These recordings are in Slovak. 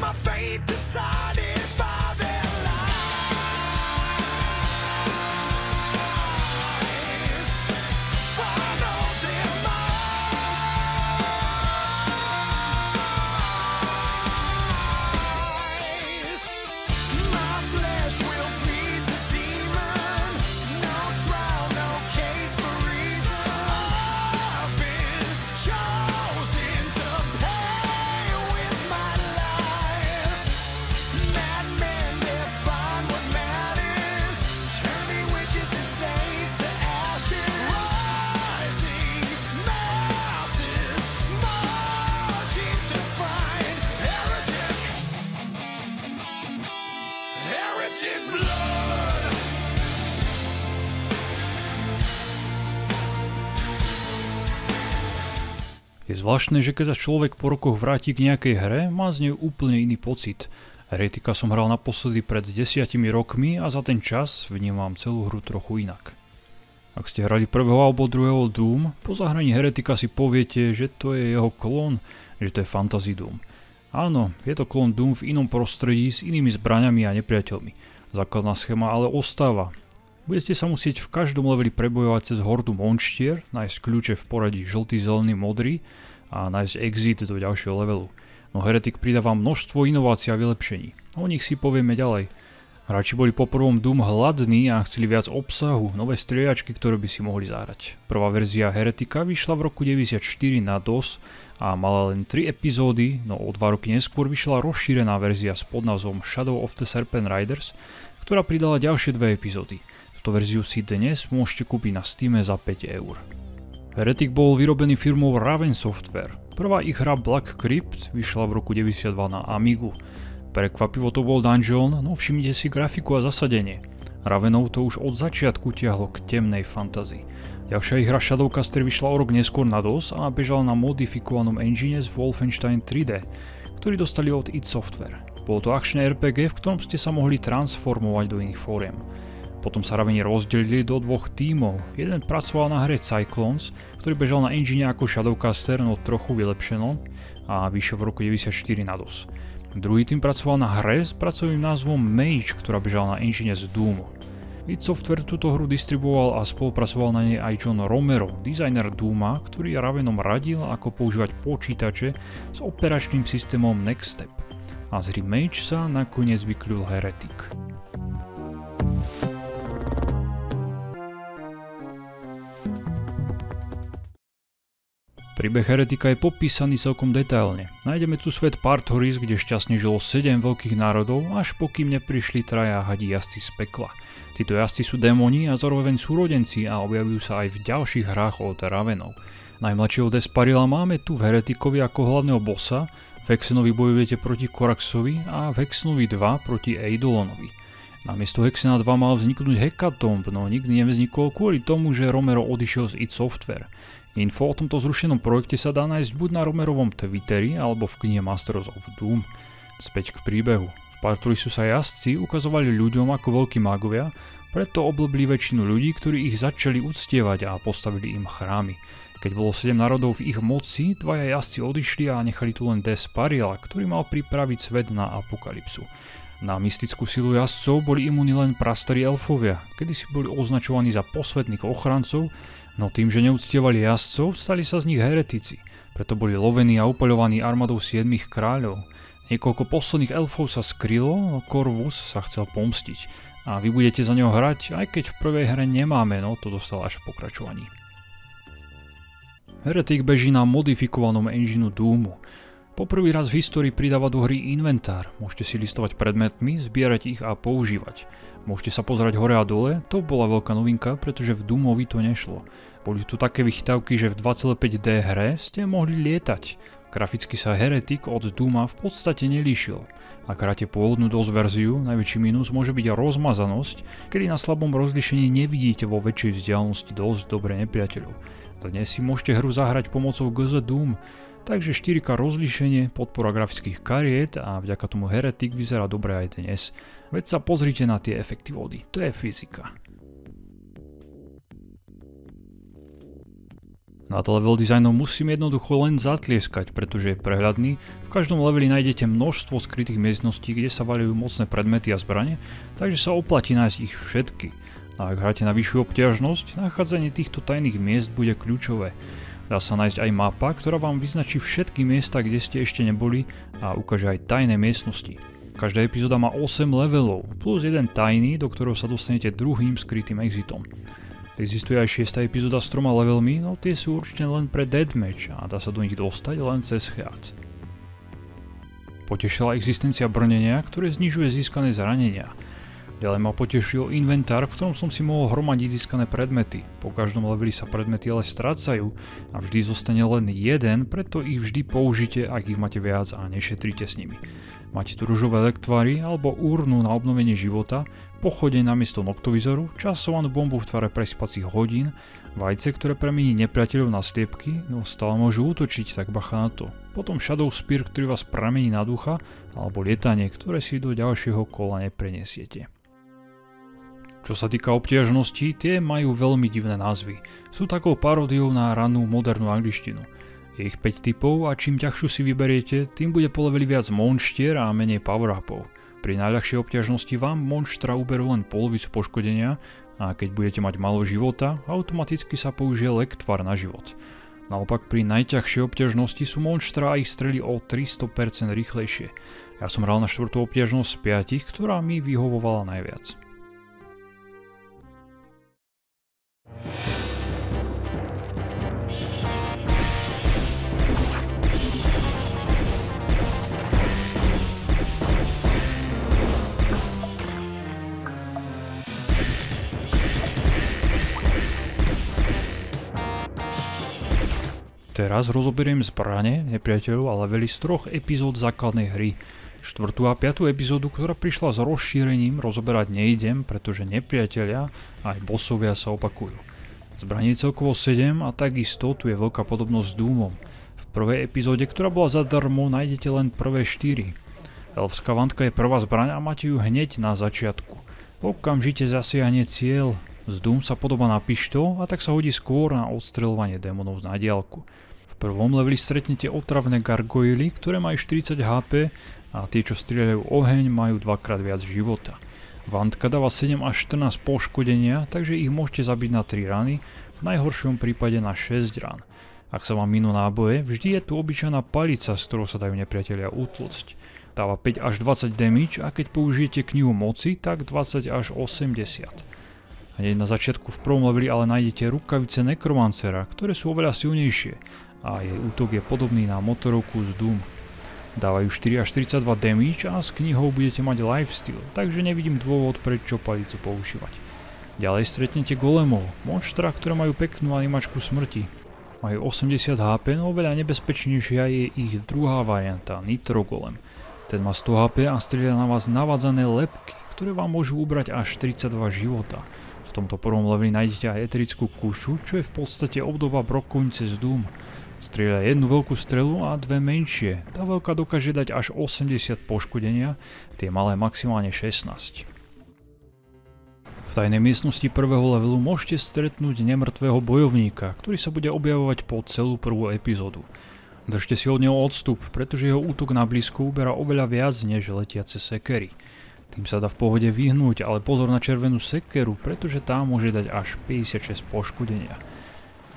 my fate decided by their lies. Final demise. My flesh will feed the demon. No trial, no case for reason. I've been chosen to pay with my life. Madmen define what mad is, turning witches and saints to ashes. Rising masses marching to find heretic blood. Je zvláštne, že keď sa človek po rokoch vráti k nejakej hre, má z nej úplne iný pocit. Heretika som hral naposledy pred 10 rokmi a za ten čas vnímam celú hru trochu inak. Ak ste hrali prvého alebo druhého Doom, po zahraní Heretika si poviete, že to je jeho klon, že to je Fantasy Doom. Áno, je to klon Doom v inom prostredí s inými zbraňami a nepriateľmi. Základná schéma ale ostáva. Budete sa musieť v každom leveli prebojovať cez hordu monštier, nájsť kľúče v poradí žltý, zelený, modrý a nájsť exit do ďalšieho levelu. No Heretik pridáva množstvo inovácií a vylepšení. O nich si povieme ďalej. Hráči boli po prvom Doom hladní a chceli viac obsahu, nové strieľačky, ktoré by si mohli zahrať. Prvá verzia Heretika vyšla v roku 94 na DOS a mala len 3 epizódy, no o 2 roky neskôr vyšla rozšírená verzia s podnázvom Shadow of the Serpent Riders, ktorá pridala ďalšie 2 epizódy. Túto verziu si dnes môžete kúpiť na Steame za 5 €. Heretik bol vyrobený firmou Raven Software. Prvá ich hra Black Crypt vyšla v roku 92 na Amigu. Prekvapivo to bol dungeon, no všimnite si grafiku a zasadenie. Ravenov to už od začiatku tiahlo k temnej fantázii. Ďalšia ich hra Shadowcaster vyšla o rok neskôr na DOS a bežala na modifikovanom engine z Wolfenstein 3D, ktorý dostali od id Software. Bolo to akčné RPG, v ktorom ste sa mohli transformovať do iných fóriem. Potom sa Raveni rozdelili do 2 tímov. Jeden pracoval na hre Cyclones, ktorý bežal na engine ako Shadowcaster, no trochu vylepšeno a vyšiel v roku 94 na DOS. Druhý tým pracoval na hre s pracovným názvom Mage, ktorá bežala na engine z Doomu. id Software túto hru distribuoval a spolupracoval na nej aj John Romero, dizajner Dooma, ktorý Ravenom radil, ako používať počítače s operačným systémom Next Step. A z hry Mage sa nakoniec vykľul Heretik. Príbeh Heretika je popísaný celkom detailne. Nájdeme tu svet Parthoris, kde šťastne žilo 7 veľkých národov, až pokým neprišli traja hadí jazdci z pekla. Títo jazdci sú démoni a zároveň súrodenci a objavujú sa aj v ďalších hrách od Ravenov. Najmladšieho Desparila máme tu v Heretikovi ako hlavného bossa, v Hexenovi bojujete proti Koraxovi a v Hexenovi 2 proti Eidolonovi. Namiesto Hexena 2 mal vzniknúť Hekatomb, no nikdy nevznikol kvôli tomu, že Romero odišiel z id Software. Info o tomto zrušenom projekte sa dá nájsť buď na Romerovom Twitteri alebo v knihe Masters of Doom. Späť k príbehu. V Parthorisu sa jazdci ukazovali ľuďom ako veľkí mágovia, preto oblbli väčšinu ľudí, ktorí ich začali uctievať a postavili im chrámy. Keď bolo 7 národov v ich moci, dvaja jazdci odišli a nechali tu len Desparila, ktorý mal pripraviť svet na apokalypsu. Na mystickú silu jazdcov boli imúni len prastarí elfovia, kedysi boli označovaní za posvetných ochrancov, no tým, že neúctievali jazdcov, stali sa z nich heretici, preto boli lovení a upaľovaní armádou 7 kráľov. Niekoľko posledných elfov sa skrylo, no Corvus sa chcel pomstiť. A vy budete za neho hrať, aj keď v prvej hre nemáme, no to dostal až v pokračovaní. Heretik beží na modifikovanom engineu Doomu. Poprvý raz v histórii pridáva do hry inventár, môžete si listovať predmetmi, zbierať ich a používať. Môžete sa pozerať hore a dole, to bola veľká novinka, pretože v Doomovi to nešlo. Boli tu také vychytávky, že v 2,5D hre ste mohli lietať. Graficky sa Heretik od Dooma v podstate nelíšil. Ak hráte pôvodnú DOS verziu, najväčší mínus môže byť rozmazanosť, kedy na slabom rozlíšení nevidíte vo väčšej vzdialenosti dosť dobre nepriateľov. Dnes si môžete hru zahrať pomocou GZ Doom, takže 4K rozlíšenie, podpora grafických kariet a vďaka tomu Heretik vyzerá dobre aj dnes. Veď sa pozrite na tie efekty vody, to je fyzika. Nad level designom musím jednoducho len zatlieskať, pretože je prehľadný. V každom leveli nájdete množstvo skrytých miestností, kde sa vaľujú mocné predmety a zbrane, takže sa oplatí nájsť ich všetky. A ak hráte na vyššiu obťažnosť, nachádzanie týchto tajných miest bude kľúčové. Dá sa nájsť aj mapa, ktorá vám vyznačí všetky miesta, kde ste ešte neboli a ukáže aj tajné miestnosti. Každá epizóda má 8 levelov, plus jeden tajný, do ktorého sa dostanete druhým skrytým exitom. Existuje aj 6. epizóda s 3 levelmi, no tie sú určite len pre deathmatch a dá sa do nich dostať len cez heart. Potešila existencia brnenia, ktoré znižuje získané zranenia. Ďalej ma potešil inventár, v ktorom som si mohol hromadiť získané predmety. Po každom leveli sa predmety ale strácajú a vždy zostane len jeden, preto ich vždy použite, ak ich máte viac a nešetrite s nimi. Máte tu ružové lektvary alebo urnu na obnovenie života, pochodeň namiesto noktovizoru, časovanú bombu v tvare presypacích hodín, vajce, ktoré premení nepriateľov na sliepky, no stále môžu útočiť, tak bacha na to. Potom Shadow Spear, ktorý vás premení na ducha, alebo lietanie, ktoré si do ďalšieho kola nepreniesiete. Čo sa týka obťažnosti, tie majú veľmi divné názvy. Sú takou paródiou na ranú modernú angličtinu. Je ich 5 typov a čím ťažšiu si vyberiete, tým bude po leveli viac monštier a menej power-upov. Pri najľahšej obťažnosti vám monštra uberú len polovicu poškodenia a keď budete mať málo života, automaticky sa použije lektvar na život. Naopak pri najťažšej obťažnosti sú monštra a ich strely o 300% rýchlejšie. Ja som hral na 4. obťažnosť z 5, ktorá mi vyhovovala najviac. Teraz rozoberiem zbrane nepriateľov a levely z 3 epizód základnej hry. 4. a 5. epizódu, ktorá prišla s rozšírením, rozoberať nejdem, pretože nepriatelia aj bossovia sa opakujú. Zbraní je celkovo 7 a takisto tu je veľká podobnosť s Doomom. V prvej epizóde, ktorá bola zadarmo, nájdete len prvé 4. Elfská vantka je prvá zbraň a máte ju hneď na začiatku. Okamžite zasiahne cieľ. Z Doom sa podobá na pištol a tak sa hodí skôr na odstreľovanie démonov na diaľku. V prvom leveli stretnete otravné gargoily, ktoré majú 40 HP a tie, čo strieľajú oheň, majú 2-krát viac života. Vantka dáva 7 až 14 poškodenia, takže ich môžete zabiť na 3 rany, v najhoršom prípade na 6 rán. Ak sa vám minú náboje, vždy je tu obyčajná palica, s ktorou sa dajú nepriatelia utlcť. Dáva 5 až 20 damage a keď použijete knihu moci, tak 20 až 80. Hneď na začiatku v prvom leveli ale nájdete rukavice nekromancera, ktoré sú oveľa silnejšie a jej útok je podobný na motorovku z Doom. Dávajú 4 až 42 damage a s knihou budete mať lifesteal, takže nevidím dôvod prečo palicu používať. Ďalej stretnete golemov, monštra, ktoré majú peknú animačku smrti. Majú 80 HP, no oveľa nebezpečnejšia je ich druhá varianta, Nitro Golem. Ten má 100 HP a strieľa na vás navádzané lebky, ktoré vám môžu ubrať až 32 života. V tomto prvom leveli nájdete aj eterickú kušu, čo je v podstate obdoba brokovnice z Doom. Strieľa jednu veľkú strelu a dve menšie. Tá veľká dokáže dať až 80 poškodenia, tie malé maximálne 16. V tajnej miestnosti prvého levelu môžete stretnúť nemrtvého bojovníka, ktorý sa bude objavovať po celú prvú epizódu. Držte si od neho odstup, pretože jeho útok na blízku uberá oveľa viac než letiace sekery. Tým sa dá v pohode vyhnúť, ale pozor na červenú sekeru, pretože tá môže dať až 56 poškodenia.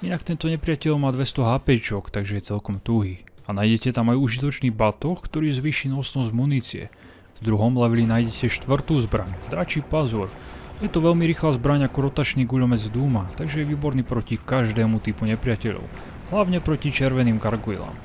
Inak tento nepriateľ má 200 HP, takže je celkom tuhý. A nájdete tam aj užitočný batoh, ktorý zvýši nosnosť munície. V druhom leveli nájdete 4. zbraň, dračí pazúr. Je to veľmi rýchla zbraň ako rotačný guľomec z Dooma, takže je výborný proti každému typu nepriateľov, hlavne proti červeným gargoylám.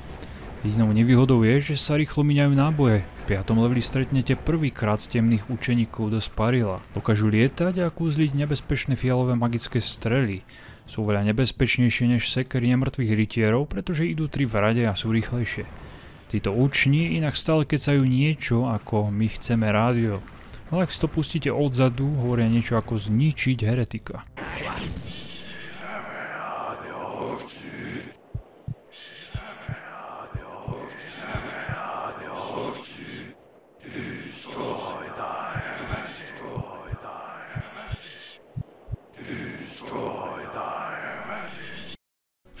Jedinou nevýhodou je, že sa rýchlo míňajú náboje. V 5. leveli stretnete prvýkrát temných učeníkov do Sparila. Dokážu lietať a kúzliť nebezpečné fialové magické strely. Sú veľa nebezpečnejšie než sekery nemrtvých rytierov, pretože idú 3 v rade a sú rýchlejšie. Títo učni inak stále kecajú niečo ako my chceme rádio. Ale ak si to pustíte odzadu, hovoria niečo ako zničiť heretika.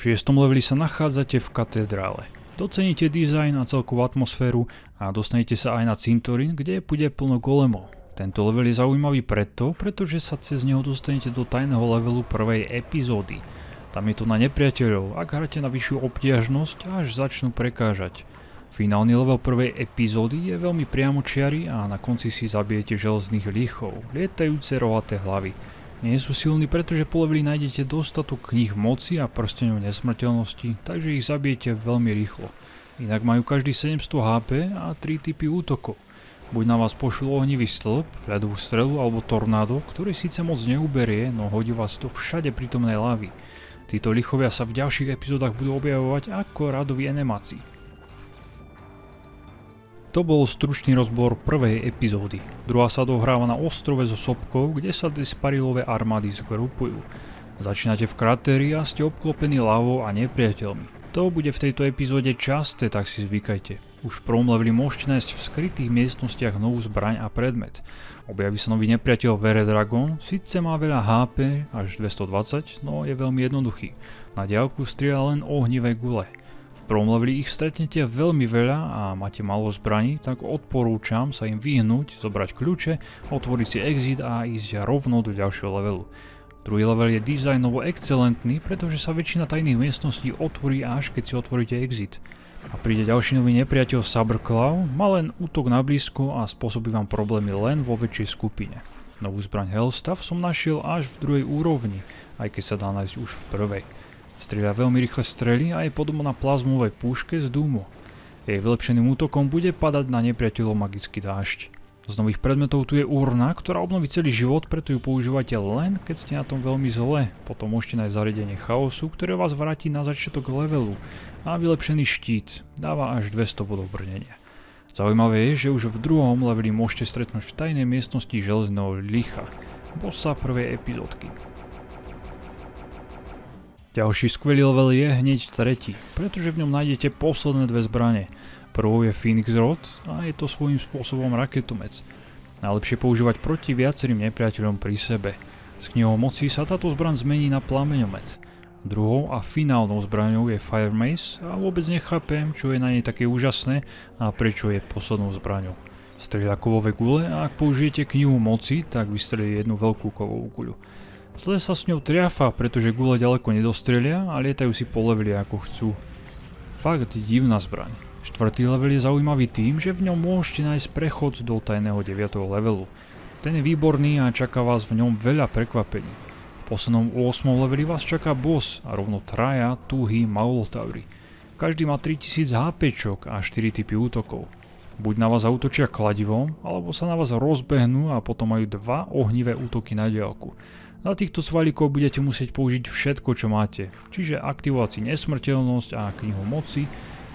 V V 6. leveli sa nachádzate v katedrále. Doceníte dizajn a celkovú atmosféru a dostanete sa aj na cintorín, kde bude plno golemov. Tento level je zaujímavý pretože sa cez neho dostanete do tajného levelu prvej epizódy. Tam je to na nepriateľov, ak hráte na vyššiu obťažnosť, až začnú prekážať. Finálny level prvej epizódy je veľmi priamočiary a na konci si zabijete železných líchov, lietajúce rohaté hlavy. Nie sú silní, pretože po leveli nájdete dostatok kníh moci a prsteňov nesmrteľnosti, takže ich zabijete veľmi rýchlo. Inak majú každý 700 HP a 3 typy útokov. Buď na vás pošlú ohnivý stĺp, ľadovú strelu alebo tornádo, ktorý síce moc neuberie, no hodí vás do všade prítomnej lavy. Títo lichovia sa v ďalších epizódach budú objavovať ako radoví enemáci. To bol stručný rozbor prvej epizódy. Druhá sa dohráva na ostrove so sopkou, kde sa Desparilové armády zgrupujú. Začínate v kratéri a ste obklopení lavou a nepriateľmi. To bude v tejto epizóde časté, tak si zvykajte. Už v prvom leveli môžete nájsť v skrytých miestnostiach novú zbraň a predmet. Objaví sa nový nepriateľ Vere Dragon, síce má veľa HP, až 220, no je veľmi jednoduchý. Na diaľku strieľa len ohnivé gule. V prvom leveli ich stretnete veľmi veľa a máte málo zbraní, tak odporúčam sa im vyhnúť, zobrať kľúče, otvoriť si exit a ísť rovno do ďalšieho levelu. Druhý level je dizajnovo excelentný, pretože sa väčšina tajných miestností otvorí až keď si otvoríte exit. A príde ďalší nový nepriateľ Saberclaw, má len útok na blízko a spôsobí vám problémy len vo väčšej skupine. Novú zbraň Hellstaff som našiel až v druhej úrovni, aj keď sa dá nájsť už v prvej. Strieľa veľmi rýchle strely a je podobná na plazmovej púške z Doomu. Jej vylepšeným útokom bude padať na nepriateľov magický dážď. Z nových predmetov tu je urna, ktorá obnoví celý život, preto ju používate len keď ste na tom veľmi zle. Potom môžete nájsť zariadenie chaosu, ktoré vás vráti na začiatok levelu. A vylepšený štít dáva až 200 bodov brnenia. Zaujímavé je, že už v druhom leveli môžete stretnúť v tajnej miestnosti železného licha, bossa prvej epizódky. Ďalší skvelý level je hneď tretí, pretože v ňom nájdete posledné dve zbrane. Prvou je Phoenix Rod a je to svojím spôsobom raketomec. Najlepšie používať proti viacerým nepriateľom pri sebe. S knihou moci sa táto zbraň zmení na plameňomet. Druhou a finálnou zbraňou je Fire Mace a vôbec nechápem, čo je na nej také úžasné a prečo je poslednou zbraňou. Strieľa kovové gule a ak použijete knihu moci, tak vystrelí jednu veľkú kovovú guľu. Zle sa s ňou triafa, pretože gule ďaleko nedostrelia a lietajú si po leveli ako chcú. Fakt divná zbraň. Štvrtý level je zaujímavý tým, že v ňom môžete nájsť prechod do tajného 9. levelu. Ten je výborný a čaká vás v ňom veľa prekvapení. V poslednom 8. leveli vás čaká boss a rovno traja tuhí Maultauri. Každý má 3000 HPčok a 4 typy útokov. Buď na vás zautočia kladivom, alebo sa na vás rozbehnú a potom majú 2 ohnivé útoky na diaľku. Na týchto cvalíkov budete musieť použiť všetko, čo máte, čiže aktivovať si nesmrteľnosť a knihu moci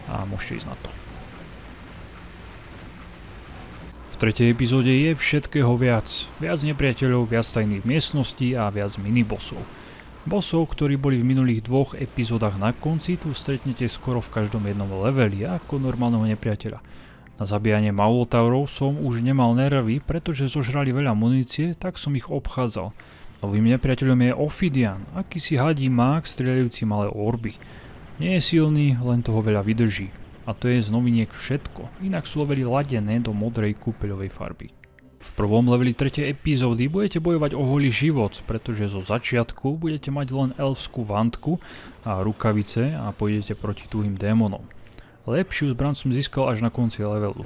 a môžete ísť na to. V tretej epizóde je všetkého viac. Viac nepriateľov, viac tajných miestností a viac minibossov. Bossov, ktorí boli v minulých dvoch epizódach na konci, tu stretnete skoro v každom jednom leveli ako normálneho nepriateľa. Na zabíjanie Maultaurov som už nemal nervy, pretože zožrali veľa munície, tak som ich obchádzal. Novým nepriateľom je Ophidian, akýsi hadí mák strieľajúci malé orby. Nie je silný, len toho veľa vydrží. A to je z noviniek všetko, inak sú levely ladené do modrej kúpeľovej farby. V prvom leveli 3. epizódy budete bojovať o holý život, pretože zo začiatku budete mať len elfskú vantku a rukavice a pôjdete proti tuhým démonom. Lepšiu zbraň som získal až na konci levelu.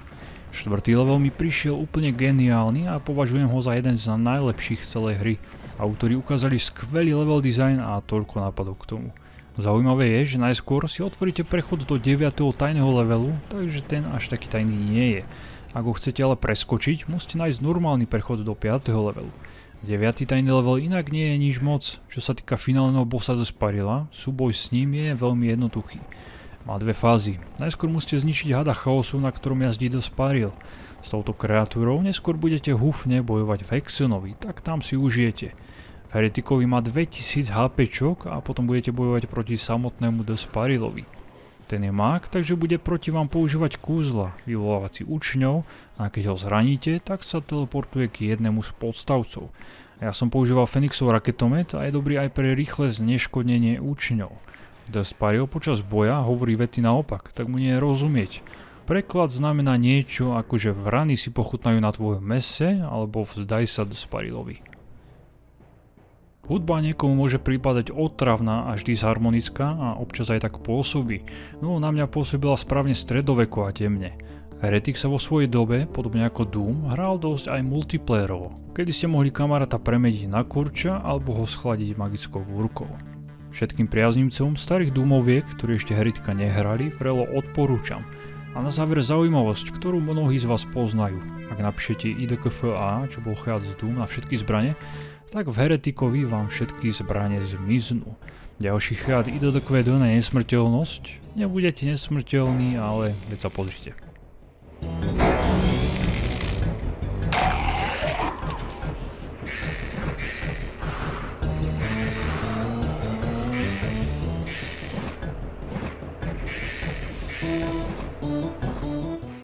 Štvrtý level mi prišiel úplne geniálny a považujem ho za jeden z najlepších z celej hry. Autori ukázali skvelý level design a toľko nápadov k tomu. Zaujímavé je, že najskôr si otvoríte prechod do 9. tajného levelu, takže ten až taký tajný nie je. Ak ho chcete ale preskočiť, musíte nájsť normálny prechod do 5. levelu. 9. tajný level inak nie je nič moc, čo sa týka finálneho bossa Desparila, súboj s ním je veľmi jednoduchý. Má dve fázy. Najskôr musíte zničiť hada chaosu, na ktorom jazdí Desparil. S touto kreatúrou neskôr budete húfne bojovať v Hexenovi, tak tam si užijete. Heretikovi má 2000 HPčok a potom budete bojovať proti samotnému Desparilovi. Ten je mák, takže bude proti vám používať kúzla, vyvolávať si učňov a keď ho zraníte, tak sa teleportuje k jednému z podstavcov. Ja som používal Fenixov raketomet a je dobrý aj pre rýchle zneškodnenie učňov. Desparil počas boja hovorí vety naopak, tak mu nie je rozumieť. Preklad znamená niečo ako, že vrany si pochutnajú na tvojom mese, alebo vzdaj sa Desparilovi. Hudba niekomu môže prípadať otravná až disharmonická a občas aj tak pôsobí, no na mňa pôsobila správne stredoveko a temne. Heretic sa vo svojej dobe, podobne ako Doom, hral dosť aj multiplayerovo, kedy ste mohli kamaráta premeniť na kurča alebo ho schladiť magickou búrkou. Všetkým priaznivcom starých Doomoviek, ktorí ešte Heretika nehrali, vrelo odporúčam. A na záver zaujímavosť, ktorú mnohí z vás poznajú. Ak napíšete IDKFA, čo bol chiac z Doom na všetky zbrane, tak v Heretikovi vám všetky zbrane zmiznú. Ďalší chiat IDDQD na nesmrteľnosť. Nebudete nesmrteľní, ale veď sa pozrite.